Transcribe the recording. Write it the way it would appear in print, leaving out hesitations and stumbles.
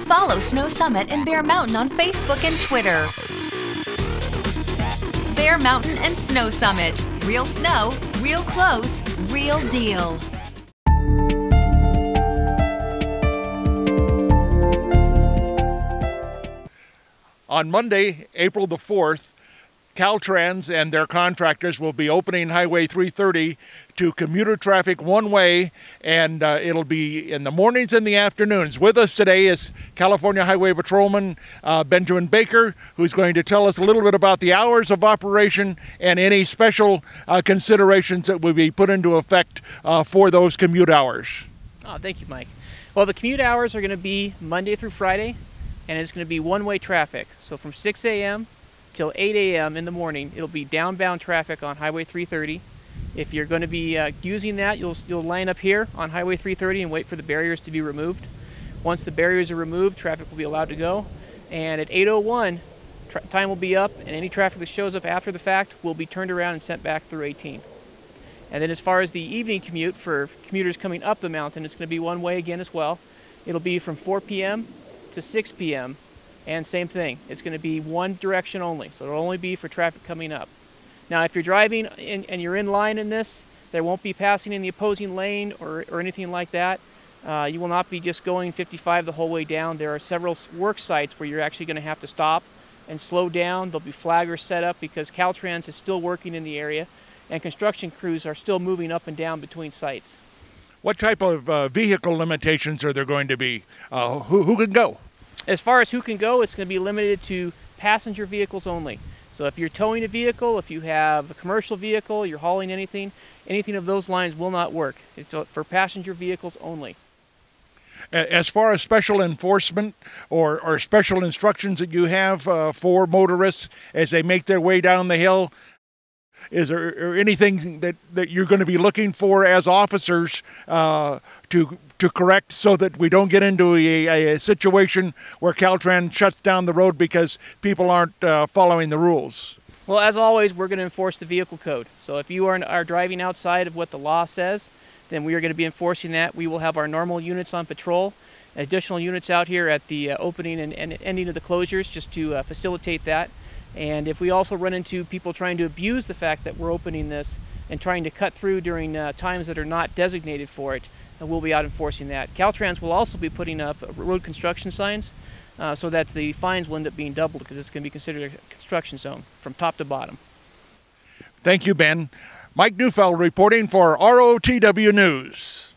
Follow Snow Summit and Bear Mountain on Facebook and Twitter. Bear Mountain and Snow Summit. Real snow, real clothes, real deal. On Monday, April the 4th, Caltrans and their contractors will be opening Highway 330 to commuter traffic one way, and it'll be in the mornings and the afternoons. With us today is California Highway Patrolman Benjamin Baker, who's going to tell us a little bit about the hours of operation and any special considerations that will be put into effect for those commute hours. Oh, thank you, Mike. Well, the commute hours are going to be Monday through Friday, and it's going to be one-way traffic. So from 6 a.m. till 8 a.m. in the morning, it'll be downbound traffic on Highway 330. If you're going to be using that, you'll line up here on Highway 330 and wait for the barriers to be removed. Once the barriers are removed, traffic will be allowed to go. And at 8:01, time will be up, and any traffic that shows up after the fact will be turned around and sent back through 18. And then as far as the evening commute for commuters coming up the mountain, it's going to be one way again as well. It'll be from 4 p.m. to 6 p.m. and same thing, it's going to be one direction only, so it'll only be for traffic coming up. Now if you're driving and you're in line in this, there won't be passing in the opposing lane or anything like that. You will not be just going 55 the whole way down. There are several work sites where you're actually going to have to stop and slow down. There'll be flaggers set up because Caltrans is still working in the area and construction crews are still moving up and down between sites. What type of vehicle limitations are there going to be? Who can go? As far as who can go, it's going to be limited to passenger vehicles only. So if you're towing a vehicle, if you have a commercial vehicle, you're hauling anything of those lines will not work. It's for passenger vehicles only. As far as special enforcement or special instructions that you have for motorists as they make their way down the hill, is there anything that you're going to be looking for as officers to correct so that we don't get into a situation where Caltrans shuts down the road because people aren't following the rules? Well, as always, we're going to enforce the vehicle code. So if you are driving outside of what the law says, then we are going to be enforcing that. We will have our normal units on patrol, additional units out here at the opening and ending of the closures just to facilitate that. And if we also run into people trying to abuse the fact that we're opening this and trying to cut through during times that are not designated for it, we'll be out enforcing that. Caltrans will also be putting up road construction signs so that the fines will end up being doubled because it's going to be considered a construction zone from top to bottom. Thank you, Ben. Mike Neufeld reporting for ROTW News.